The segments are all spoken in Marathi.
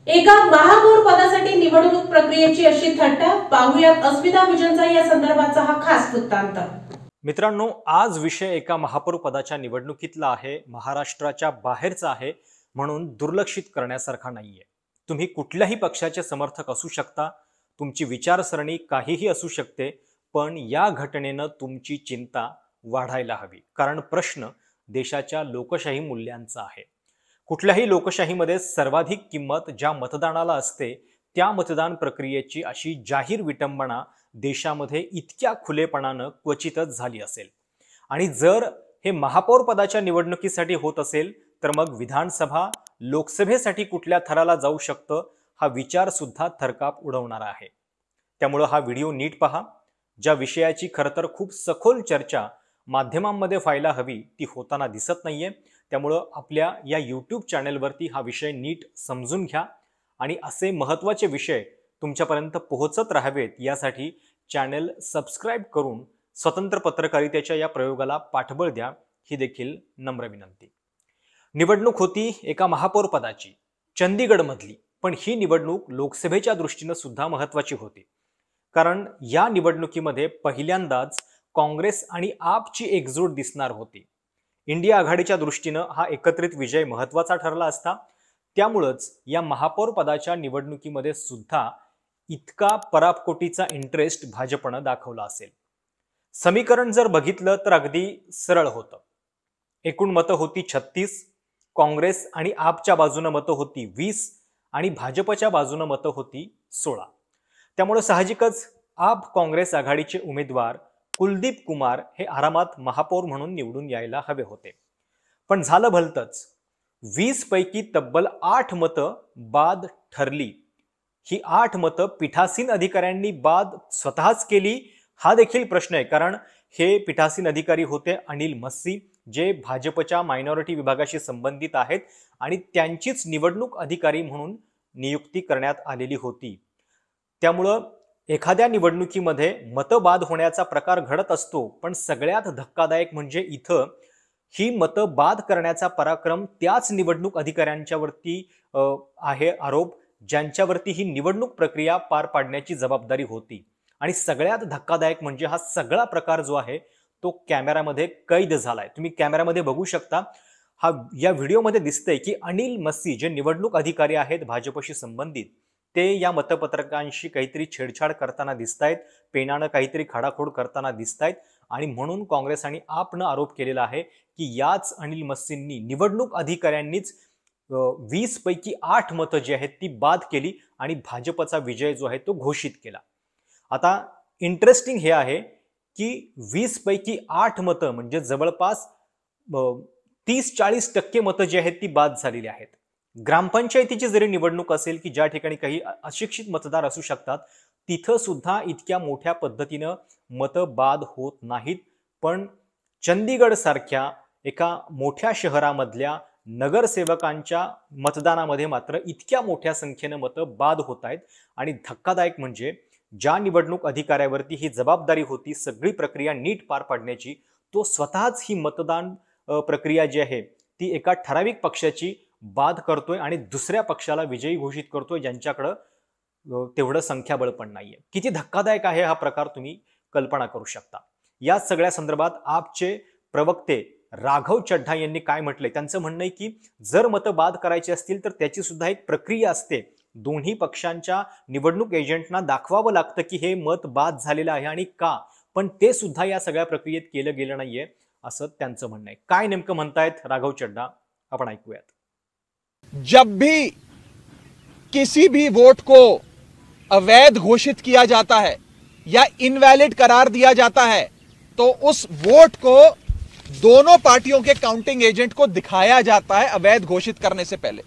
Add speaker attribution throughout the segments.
Speaker 1: एका महापौर पदासाठी निवडणूक प्रक्रियेची अशी थट्टा, पाहुयात अस्मिता विजनचा या संदर्भाचा हा खास वृत्तांत।
Speaker 2: मित्रांनो, आज विषय एका महापौर पदाच्या निवडणुकीतला आहे, महाराष्ट्राच्या बाहेरचा आहे, म्हणून दुर्लक्षित करण्यासारखा नाहीये। तुम्ही कुठल्याही पक्षाचे समर्थक असू शकता, तुमची विचारसरणी काहीही असू शकते, पण या घटनेनं तुमची चिंता वाढायला हवी, कारण प्रश्न देशाच्या लोकशाही मूल्यांचा आहे। कुठल्याही लोकशाहीमध्ये सर्वाधिक किंमत ज्या मतदानाला असते, त्या मतदान प्रक्रियेची अशी जाहीर विटंबना देशामध्ये इतक्या खुलेपणानं क्वचितच झाली असेल। आणि जर हे महापौर पदाच्या निवडणुकीसाठी होत असेल, तर मग विधानसभा लोकसभेसाठी कुठल्या थराला जाऊ शकतं, हा विचार सुद्धा थरकाप उडवणारा आहे। त्यामुळे हा व्हिडिओ नीट पहा। ज्या विषयाची खरं तर खूप सखोल चर्चा माध्यमांमध्ये व्हायला हवी, ती होताना दिसत नाहीये। त्यामुळे आपल्या या YouTube चॅनलवरती हा विषय नीट समजून घ्या आणि असे महत्त्वाचे विषय तुमच्यापर्यंत पोहोचत राहावेत, यासाठी चॅनल सबस्क्राइब करून स्वतंत्र पत्रकारितेच्या या प्रयोगाला पाठबळ द्या, ही देखील नम्र विनंती। निवडणूक होती एका महापौर पदाची, चंदीगडमधली, पण ही निवडणूक लोकसभेच्या दृष्टीने सुद्धा महत्त्वाची होती, कारण या निवडणुकीमध्ये पहिल्यांदाच काँग्रेस आणि आपची एकजूट दिसणार होती। इंडिया आघाडीच्या दृष्टीनं हा एकत्रित विजय महत्त्वाचा ठरला असता। त्यामुळेच या महापौर पदाच्या निवडणुकीमध्ये सुद्धा इतका परापकोटीचा इंटरेस्ट भाजपनं दाखवला असेल। समीकरण जर बघितलं तर अगदी सरळ होतं। एकूण मतं होती 36, काँग्रेस आणि आपच्या बाजूने मतं होती 20 आणि भाजपच्या बाजूने मतं होती 16। त्यामुळे साहजिकच आप काँग्रेस आघाडीचे उमेदवार कुलदीप कुमार हे आरामात महापौर म्हणून निवडून यायला हवे होते, पण झालं भलतंच। 20 पैकी तब्बल 8 मतं बाद ठरली। ही 8 मतं पीठासीन अधिकाऱ्यांनी बाद स्वतःच केली, हा देखील प्रश्न आहे, कारण हे पीठासीन अधिकारी होते अनिल मस्सी, जे भाजपच्या मायनॉरिटी विभागाशी संबंधित आहेत आणि त्यांचीच निवडणूक अधिकारी म्हणून नियुक्ती करण्यात आलेली होती। त्यामुळं एखाद्या निवडणुकीमध्ये मतं बाद होण्याचा प्रकार घडत असतो, पण सगळ्यात धक्कादायक म्हणजे इथं ही मतं बाद करण्याचा पराक्रम त्याच निवडणूक अधिकाऱ्यांच्यावरती आहे आरोप, ज्यांच्यावरती ही निवडणूक प्रक्रिया पार पाडण्याची जबाबदारी होती। आणि सगळ्यात धक्कादायक म्हणजे हा सगळा प्रकार जो आहे तो कॅमेरामध्ये कैद झालाय। तुम्ही कॅमेरामध्ये बघू शकता, हा या व्हिडिओमध्ये दिसतंय की अनिल मस्सी, जे निवडणूक अधिकारी आहेत भाजपशी संबंधित, ते या मतपत्रकांशी काहीतरी छेडछाड करताना दिसतायत, पेनानं काहीतरी खाडाखोड करताना दिसतायत, आणि म्हणून काँग्रेस आणि आपनं आरोप केलेला आहे की याच अनिल मस्सींनी, निवडणूक अधिकाऱ्यांनीच 20 पैकी 8 मतं जी आहेत ती बाद केली आणि भाजपचा विजय जो आहे तो घोषित केला। आता इंटरेस्टिंग हे आहे की 20 पैकी 8 मतं म्हणजे जवळपास 30-40% मतं जी आहेत ती बाद झालेली आहेत। ग्रामपंचायतीची जरी निवडणूक असेल की ज्या ठिकाणी काही अशिक्षित मतदार असू शकतात, तिथं सुद्धा इतक्या मोठ्या पद्धतीनं मतं बाद होत नाहीत, पण चंदीगड सारख्या एका मोठ्या शहरामधल्या नगरसेवकांच्या मतदानामध्ये मात्र इतक्या मोठ्या संख्येनं मतं बाद होत आहेत। आणि धक्कादायक म्हणजे ज्या निवडणूक अधिकाऱ्यावरती ही जबाबदारी होती सगळी प्रक्रिया नीट पार पाडण्याची, तो स्वतःच ही मतदान प्रक्रिया जी आहे ती एका ठराविक पक्षाची बाद करतोय आणि दुसऱ्या पक्षाला विजयी घोषित करतोय, ज्यांच्याकडे तेवढं संख्याबळ पण नाहीये। किती धक्कादायक आहे हा प्रकार, तुम्ही कल्पना करू शकता। या सगळ्या संदर्भात आपचे प्रवक्ते राघव चड्ढा यांनी काय म्हटलंय, त्यांचं म्हणणं आहे की जर मतं बाद करायची असतील तर त्याची सुद्धा एक प्रक्रिया असते। दोन्ही पक्षांच्या निवडणूक एजंटना दाखवावं लागतं की हे मत बाद झालेलं आहे आणि का, पण ते सुद्धा या सगळ्या प्रक्रियेत केलं गेलं नाहीये, असं त्यांचं म्हणणं आहे। काय नेमकं म्हणतायत राघव चड्ढा, आपण ऐकूयात।
Speaker 3: जब भी किसी भी वोट को अवैध घोषित किया जाता है या इनवैलिड करार दिया जाता है, तो उस वोट को दोनों पार्टियों के काउंटिंग एजेंट को दिखाया जाता है अवैध घोषित करने से पहले।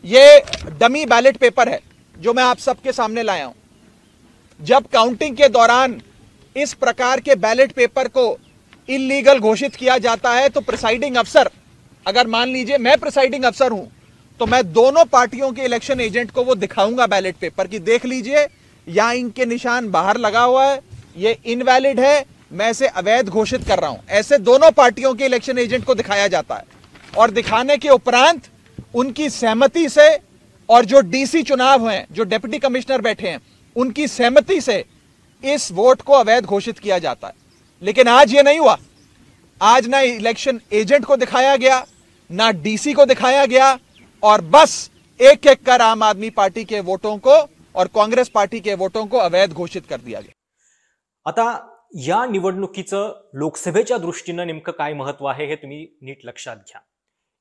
Speaker 3: ये डमी बैलेट पेपर है जो मैं आप सबके सामने लाया हूं। जब काउंटिंग के दौरान इस प्रकार के बैलेट पेपर को इलीगल घोषित किया जाता है, तो प्रिसाइडिंग अफसर, अगर मान लीजिए मैं प्रिसाइडिंग अफसर हूं, तो मैं दोनों पार्टियों के इलेक्शन एजेंट को वो दिखाऊंगा बैलेट पेपर की, देख लीजिए यहां इनके निशान बाहर लगा हुआ है, ये इनवैलिड है, मैं इसे अवैध घोषित कर रहा हूं। ऐसे दोनों पार्टियों के इलेक्शन एजेंट को दिखाया जाता है और दिखाने के उपरांत उनकी सहमति से और जो डीसी चुनाव हैं, जो डिप्टी कमिश्नर बैठे हैं, उनकी सहमति से इस वोट को अवैध घोषित किया जाता है। लेकिन आज ये नहीं हुआ। आज ना इलेक्शन एजेंट को दिखाया गया, ना डीसी को दिखाया गया, और बस एक एक कर आम आदमी पार्टी के वोटों को और कांग्रेस पार्टी के वोटों को अवैध घोषित कर दिया गया।
Speaker 2: आता या निवडणुकीचं लोकसभेच्या दृष्टीनं नेमकं काय महत्व आहे हे तुम्ही नीट लक्षात घ्या।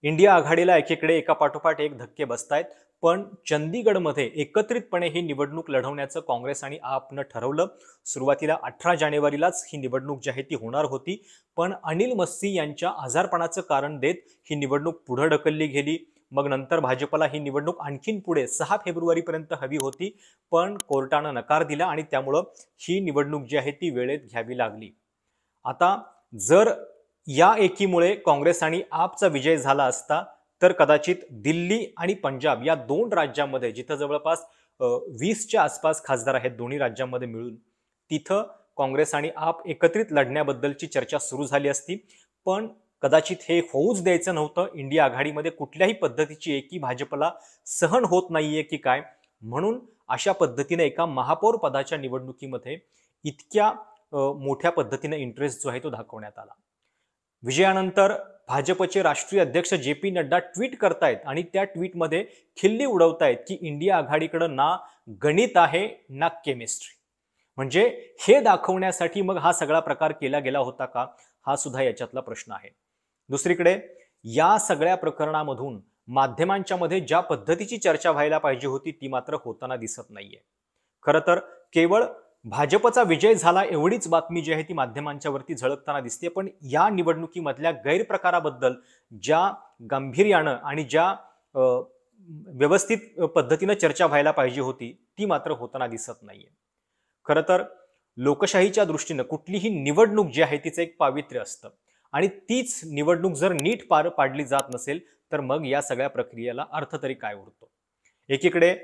Speaker 2: इंडिया आघाडीला एकीकडे एका पाठोपाठ एक धक्के बसतायत, पण चंदीगडमध्ये एकत्रितपणे ही निवडणूक लढवण्याचं काँग्रेस आणि आपनं ठरवलं। सुरुवातीला 18 जानेवारीलाच ही निवडणूक जी आहे ती होणार होती, पण अनिल मस्सी यांच्या आजारपणाचं कारण देत ही निवडणूक पुढे ढकलली गेली। मग नंतर भाजपला ही निवडणूक आणखीन पुढे 6 फेब्रुवारीपर्यंत हवी होती, पण कोर्टानं नकार दिला आणि त्यामुळं ही निवडणूक जी आहे ती वेळेत घ्यावी लागली। आता जर या एकीमुळे काँग्रेस आणि आपचा विजय झाला असता तर कदाचित दिल्ली आणि पंजाब या 2 राज्यांमध्ये, जिथं जवळपास 20च्या आसपास खासदार आहेत दोन्ही राज्यांमध्ये मिळून, तिथं काँग्रेस आणि आप एकत्रित लढण्याबद्दलची चर्चा सुरू झाली असती। पण कदाचित हे होऊच द्यायचं नव्हतं। इंडिया आघाडीमध्ये कुठल्याही पद्धतीची एकी भाजपला सहन होत नाहीये की काय, म्हणून अशा पद्धतीने एका महापौर पदाच्या निवडणुकीमध्ये इतक्या मोठ्या पद्धतीने इंटरेस्ट जो आहे तो दाखवण्यात आला। विजयानंतर भाजपचे राष्ट्रीय अध्यक्ष जे.पी. नड्डा ट्विट करतायत आणि त्या ट्विटमध्ये खिल्ली उडवतायत की इंडिया आघाडीकडे ना गणित आहे ना केमिस्ट्री। म्हणजे हे दाखवण्यासाठी मग हा सगळा प्रकार केला गेला होता का, हा सुद्धा याच्यातला प्रश्न आहे। दुसरीकडे या सगळ्या प्रकरणामधून माध्यमांच्या मध्ये ज्या पद्धतीची चर्चा व्हायला पाहिजे होती ती मात्र होताना दिसत नाहीये। खरं तर केवळ भाजपचा विजय झाला एवढीच बातमी जी आहे ती माध्यमांच्या वरती झळकताना दिसते, पण या निवडणुकीमधल्या गैरप्रकाराबद्दल ज्या गांभीर्यानं आणि ज्या व्यवस्थित पद्धतीने चर्चा व्हायला पाहिजे होती ती मात्र होताना दिसत नाहीये। खरं तर लोकशाहीच्या दृष्टीने कुठलीही निवडणूक जी आहे तिचं एक पावित्र्य असतं आणि तीच निवडणूक जर नीट पार पाडली जात नसेल तर मग या सगळ्या प्रक्रियेला अर्थ तरी काय उरतो। एकीकडे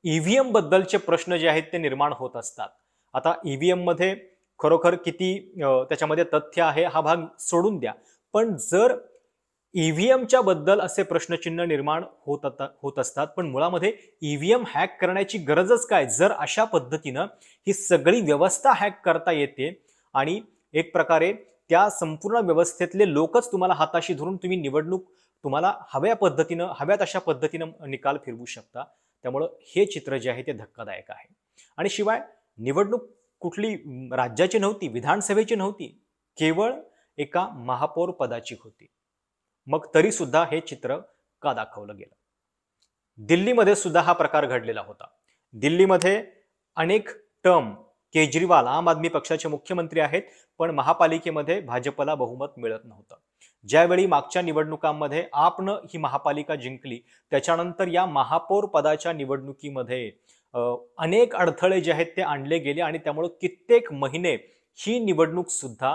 Speaker 2: ईव्हीएम बद्दलचे प्रश्न जे आहेत ते निर्माण होत असतात। आता ईव्हीएम मध्ये खरोखर किती त्याच्यामध्ये तथ्य आहे हा भाग सोडून द्या, पण जर ईव्हीएमच्या बद्दल असे प्रश्नचिन्ह निर्माण होत असतात, पण मुळामध्ये ईव्हीएम हॅक करण्याची गरजच काय जर अशा पद्धतीनं ही सगळी व्यवस्था हॅक करता येते आणि एक प्रकारे त्या संपूर्ण व्यवस्थेतले लोकच तुम्हाला हाताशी धरून तुम्ही निवडणूक तुम्हाला हव्यात अशा पद्धतीनं निकाल फिरवू शकता। त्यामुळे हे चित्र जे आहे ते धक्कादायक आहे। आणि शिवाय निवडणूक कुठली राज्याची नव्हती, विधानसभेची नव्हती, केवळ एका महापौर पदाची होती। मग तरी सुद्धा हे चित्र का दाखवलं गेलं? दिल्लीमध्ये सुद्धा हा प्रकार घडलेला होता। दिल्लीमध्ये अनेक टर्म केजरीवाल आम आदमी पक्षाचे मुख्यमंत्री आहेत, पण महापालिकेमध्ये भाजपला बहुमत मिळत नव्हतं। ज्यावेळी मागच्या निवडणुकांमध्ये आपनं ही महापालिका जिंकली, त्याच्यानंतर या महापौर पदाच्या निवडणुकीमध्ये अनेक अडथळे जे आहेत ते आणले गेले आणि त्यामुळे कित्येक महिने ही निवडणूक सुद्धा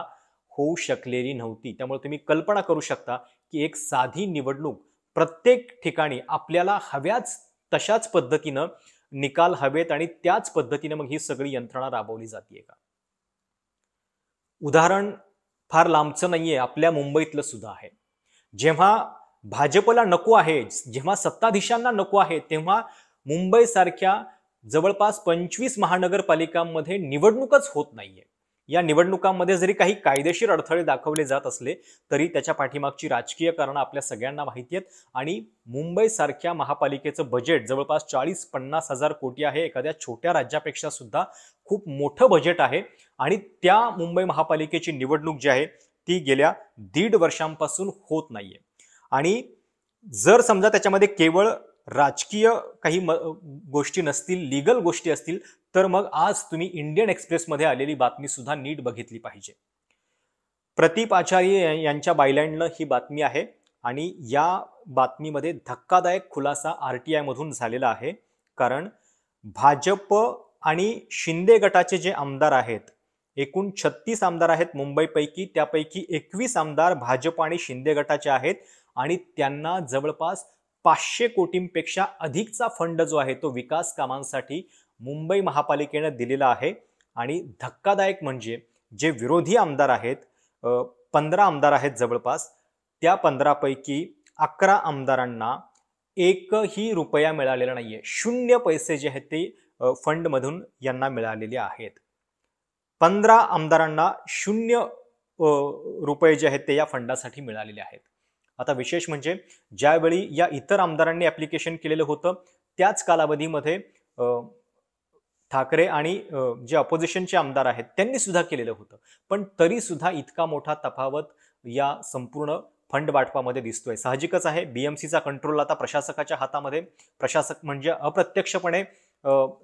Speaker 2: होऊ शकलेली नव्हती। त्यामुळे तुम्ही कल्पना करू शकता की एक साधी निवडणूक प्रत्येक ठिकाणी आपल्याला हव्याच तशाच पद्धतीनं निकाल हवेत आणि त्याच पद्धतीने मग ही सगळी यंत्रणा राबवली जाते का? उदाहरण फार लांबचं नाहीये, आपल्या मुंबईतलं सुद्धा आहे। जेव्हा भाजपला नको आहे, जेव्हा सत्ताधीशांना नको आहे, तेव्हा मुंबई सारख्या जवळपास 25 महानगरपालिकांमध्ये निवडणूकच होत नाहीये। या निवडणुकांमध्ये जरी काही कायदेशीर अडथळे दाखवले जात असले तरी त्याच्या पाठीमागची राजकीय कारणं आपल्या सगळ्यांना माहिती आहेत आणि मुंबई सारख्या महापालिकेचं बजेट जवळपास 40-50 हजार कोटी आहे। एखाद्या छोट्या राज्यापेक्षा सुद्धा खूप मोठं बजेट आहे आणि त्या मुंबई महापालिकेची निवडणूक जी आहे ती गेल्या 1.5 वर्षांपासून होत नाहीये। आणि जर समजा त्याच्यामध्ये केवळ राजकीय काही गोष्टी नसतील, लीगल गोष्टी असतील, तर मग आज तुम्ही इंडियन एक्सप्रेस मध्ये आलेली बातमी सुद्धा नीट बघितली पाहिजे। प्रदीप आचार्य यांच्या बायलँडनं ही बातमी आहे आणि या बातमीमध्ये धक्कादायक खुलासा आरटीआय मधून झालेला आहे। कारण भाजप आणि शिंदे गटाचे जे आमदार आहेत, एकूण 36 आमदार आहेत मुंबईपैकी, त्यापैकी 21 आमदार भाजप आणि शिंदे गटाचे आहेत आणि त्यांना जवळपास 500 कोटींपेक्षा अधिकचा फंड जो आहे तो विकास कामांसाठी मुंबई महापालिकेने दिलेला आहे। आणि धक्कादायक म्हणजे जे विरोधी आमदार आहेत, 15 आमदार आहेत जवळपास, त्या 15 पैकी 11 आमदारांना एकही रुपया मिळालेला नाहीये. 0 पैसे जे आहेत ते फंडमधून यांना मिळालेले आहेत. 15 आमदारांना 0 रुपये जे आहेत ते या फंडासाठी मिळालेले आहेत. आता विशेष म्हणजे ज्यावेळी या इतर आमदारांनी ऍप्लिकेशन केलेलं होतं त्याच कालावधीमध्ये ठाकरे आणि जे ऑपोजिशनचे आमदार आहेत त्यांनी सुद्धा केलेलं होतं. पण तरी सुद्धा इतका मोठा तफावत या संपूर्ण फंड वाटपामध्ये दिसतोय. साहजिकच आहे, बीएमसीचा कंट्रोल आता प्रशासकाच्या हातामध्ये, प्रशासक म्हणजे अप्रत्यक्षपणे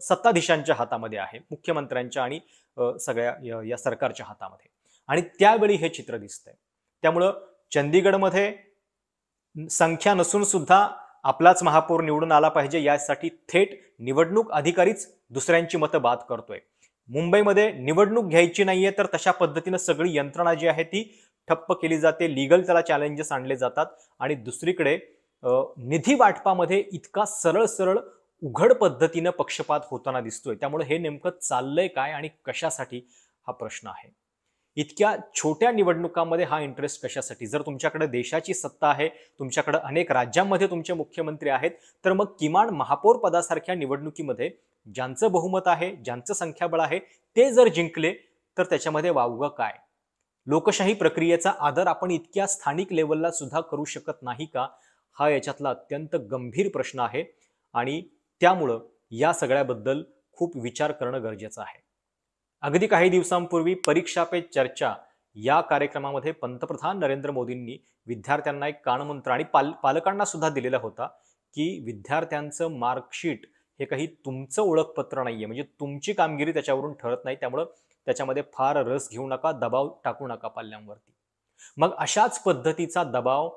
Speaker 2: सत्ताधीशांच्या हातामध्ये आहे, मुख्यमंत्र्यांच्या आणि सगळ्या या सरकारच्या हातामध्ये. आणि त्यावेळी हे चित्र दिसतंय. त्यामुळं चंदीगडमध्ये संख्या नसून सुद्धा आपलाच महापौर निवडून आला पाहिजे यासाठी थेट निवडणूक अधिकारीच दुसऱ्यांची मतं बाद करतोय. मुंबईमध्ये निवडणूक घ्यायची नाहीये तर तशा पद्धतीनं सगळी यंत्रणा जी आहे ती ठप्प केली जाते, लीगल त्याला चॅलेंजेस आणले जातात. आणि दुसरीकडे निधी वाटपामध्ये इतका सरळ सरळ उघड पद्धतीनं पक्षपात होताना दिसतोय. त्यामुळे हे नेमकं चाललंय काय आणि कशासाठी हा प्रश्न आहे. इतक्या छोट्या निवडणुकांमध्ये हा इंटरेस्ट कशासाठी? जर तुमच्याकडे देशाची सत्ता आहे, तुमच्याकडे अनेक राज्यांमध्ये तुमचे मुख्यमंत्री आहेत, तर मग किमान महापौर पदासारख्या निवडणुकीमध्ये ज्यांचं बहुमत आहे, ज्यांचं संख्याबळ आहे ते जर जिंकले तर त्याच्यामध्ये वावगं काय? लोकशाही प्रक्रियेचा आदर आपण इतक्या स्थानिक लेवलला सुद्धा करू शकत नाही का? हा याच्यातला अत्यंत गंभीर प्रश्न आहे. आणि त्यामुळं या सगळ्याबद्दल खूप विचार करणं गरजेचं आहे. अगदी काही दिवसांपूर्वी परीक्षा पे चर्चा या कार्यक्रमामध्ये पंतप्रधान नरेंद्र मोदींनी विद्यार्थ्यांना एक कानमंत्र आणि पालकांना सुद्धा दिलेला होता की विद्यार्थ्यांचं मार्कशीट हे काही तुमचं ओळखपत्र नाहीये, म्हणजे तुमची कामगिरी त्याच्यावरून ठरत नाही. त्यामुळं त्याच्यामध्ये फार रस घेऊ नका, दबाव टाकू नका पाल्यांवरती. मग अशाच पद्धतीचा दबाव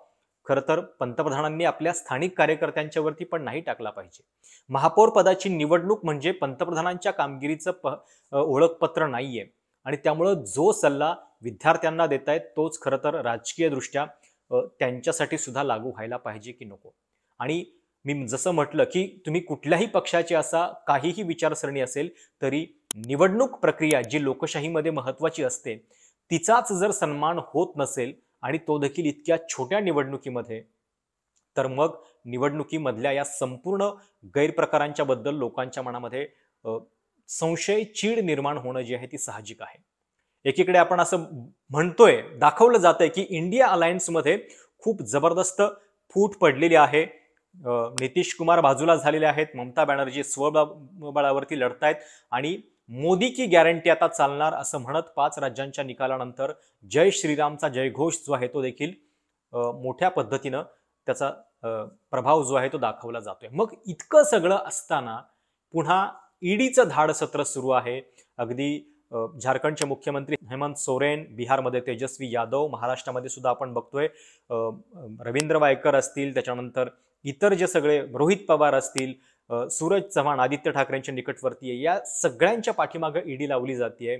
Speaker 2: खरं तर पंतप्रधानांनी आपल्या स्थानिक कार्यकर्त्यांच्यावरती पण नाही टाकला पाहिजे. महापौर पदाची निवडणूक म्हणजे पंतप्रधानांच्या कामगिरीचं ओळखपत्र नाहीये. आणि त्यामुळं जो सल्ला विद्यार्थ्यांना देतायत तोच खरं तर राजकीय दृष्ट्या त्यांच्यासाठी सुद्धा लागू व्हायला पाहिजे की नको. आणि मी जसं म्हटलं की तुम्ही कुठल्याही पक्षाचे असा काहीही विचारसरणी असेल तरी निवडणूक प्रक्रिया जी लोकशाहीमध्ये महत्वाची असते तिचाच जर सन्मान होत नसेल आणि तो देखील इतक्या छोट्या निवडणुकीमध्ये, तर मग निवडणुकीमधल्या या संपूर्ण गैरप्रकारांच्या बद्दल लोकांच्या मनामध्ये संशय, चीड निर्माण होणं जे आहे ती साहजिक आहे. एकीकडे आपण असं म्हणतोय, दाखवलं जातंय की इंडिया अलायन्समध्ये खूप जबरदस्त फूट पडलेली आहे. नितीश कुमार बाजूला झालेले आहेत, ममता बॅनर्जी स्वबळावरती लढतायत आणि मोदी की गॅरंटी आता चालणार असं म्हणत 5 राज्यांच्या निकालानंतर जय श्रीरामचा जयघोष जो आहे तो देखील मोठ्या पद्धतीनं त्याचा प्रभाव जो आहे तो दाखवला जातोय. मग इतकं सगळं असताना पुन्हा ईडीचं धाड सत्र सुरू आहे. अगदी झारखंडचे मुख्यमंत्री हेमंत सोरेन, बिहारमध्ये तेजस्वी यादव, महाराष्ट्रामध्ये सुद्धा आपण बघतोय रवींद्र वायकर असतील, त्याच्यानंतर इतर जे सगळे रोहित पवार असतील, सूरज चव्हाण आदित्य ठाकरेंच्या निकटवर्ती आहे, या सगळ्यांच्या पाठीमागे ईडी लावली जाते.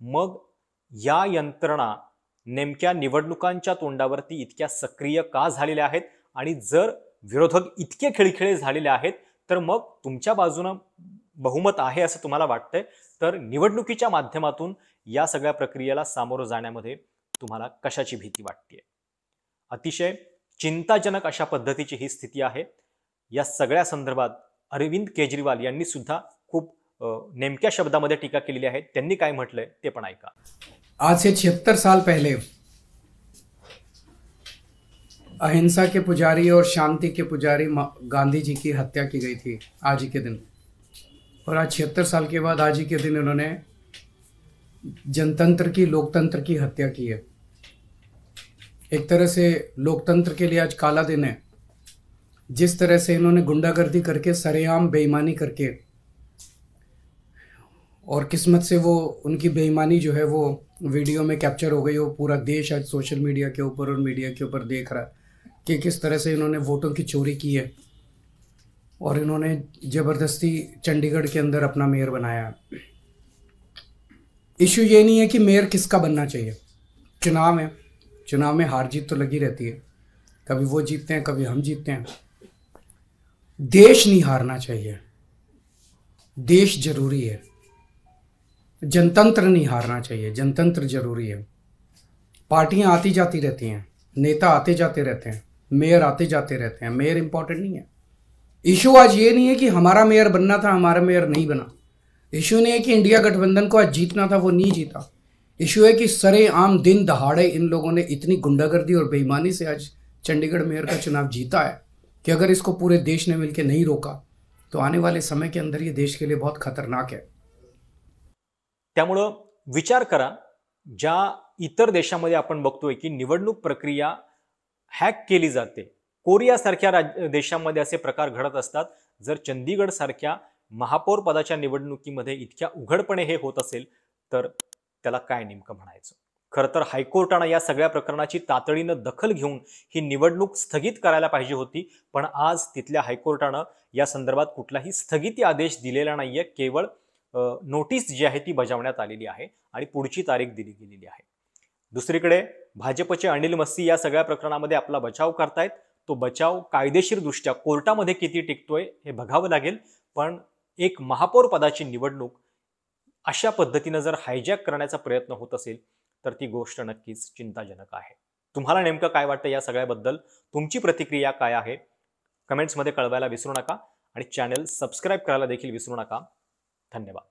Speaker 2: मग या यंत्रणा नेमक्या निवडणुकांच्या तोंडावरती इतक्या सक्रिय का झालेल्या आहेत? आणि जर विरोधक इतके खिळखिळे झालेले आहेत तर मग तुमच्या बाजूनं बहुमत आहे असं तुम्हाला वाटतंय तर निवडणुकीच्या माध्यमातून या सगळ्या प्रक्रियेला सामोरं जाण्यामध्ये तुम्हाला कशाची भीती वाटते? अतिशय चिंताजनक अशा पद्धतीची ही स्थिती आहे. या सगळ्या संदर्भात अरविंद केजरीवाल यांनी सुद्धा खूप नेमक्या शब्दामध्ये टीका केलेली आहे. त्यांनी काय म्हटलंय ते पण ऐका.
Speaker 4: आज से 76 साल पहले अहिंसा के पुजारी और शांति के पुजारी गांधी जी की हत्या की गई थी आज ही के दिन. और आज 76 साल के बाद आज ही के दिन इन्होंने जनतंत्र की, लोकतंत्र की हत्या की है. एक तरह से लोकतंत्र के लिए आज काला दिन है. जिस तरह से इन्होंने गुंडागर्दी करके, सरेआम बेईमानी करके, और किस्मत से वो उनकी बेईमानी जो है वो वीडियो में कैप्चर हो गई. वो पूरा देश आज सोशल मीडिया के ऊपर और मीडिया के ऊपर देख रहा है कि किस तरह से इन्होंने वोटों की चोरी की है और इन्होंने ज़बरदस्ती चंडीगढ़ के अंदर अपना मेयर बनाया. इशू ये नहीं है कि मेयर किसका बनना चाहिए. चुनाव है, चुनाव में हार जीत तो लगी रहती है. कभी वो जीतते हैं, कभी हम जीतते हैं. देश नहीं हारना चाहिए. देश जरूरी है. जनतंत्र नहीं हारना चाहिए. जनतंत्र जरूरी है. पार्टियां आती जाती रहती हैं, नेता आते जाते रहते हैं, मेयर आते जाते रहते हैं. मेयर इंपॉर्टेंट नहीं है. इशू आज ये नहीं है कि हमारा मेयर बनना था, हमारा मेयर नहीं बना। इशू नहीं है कि इंडिया गठबंधन को आज जीतना था, वो नहीं जीता। इशू है कि सरेआम दिन दहाड़े इन लोगों ने इतनी गुंडागर्दी और बेईमानी से आज चंडीगढ़ मेयर का चुनाव जीता है कि अगर इसको पूरे देश ने मिलकर नहीं रोका तो आने वाले समय के अंदर ये देश के लिए बहुत खतरनाक है।
Speaker 2: त्यामुळं विचार करा, ज्या इतर देशामध्ये आपण बघतोय की निवडणूक प्रक्रिया हॅक केली जाते, कोरियासारख्या देशांमध्ये असे प्रकार घडत असतात। जर चंदीगड सारख्या महापौर पदाच्या निवडणुकीमध्ये इतक्या उघडपणे हे होत असेल तर त्याला काय नेमकं म्हणायचं? खरं तर हायकोर्टानं या सगळ्या प्रकरणाची तातडीनं दखल घेऊन ही निवडणूक स्थगित करायला पाहिजे होती, पण आज तिथल्या हायकोर्टानं या संदर्भात कुठलाही स्थगिती आदेश दिलेला नाहीये। केवळ नोटीस जी आहे ती बजावण्यात आलेली आहे आणि पुढची तारीख दिली गेलेली आहे। दुसरीकडे भाजपचे अनिल मस्सी या सगळ्या प्रकरणामध्ये आपला बचाव करतायत। तो बचाव कायदेशीरदृष्ट्या कोर्टामध्ये किती टिकतोय हे बघावं लागेल, पण एक महापौर पदाची निवडणूक अशा पद्धतीनं जर हायजॅक करण्याचा प्रयत्न होत असेल तर ती गोष्ट नक्कीच चिंताजनक आहे। तुम्हाला नेमकं काय वाटतं या सगळ्याबद्दल? तुमची प्रतिक्रिया काय आहे? कमेंट्समध्ये कळवायला विसरू नका आणि चॅनल सबस्क्राईब करायला देखील विसरू नका। धन्यवाद।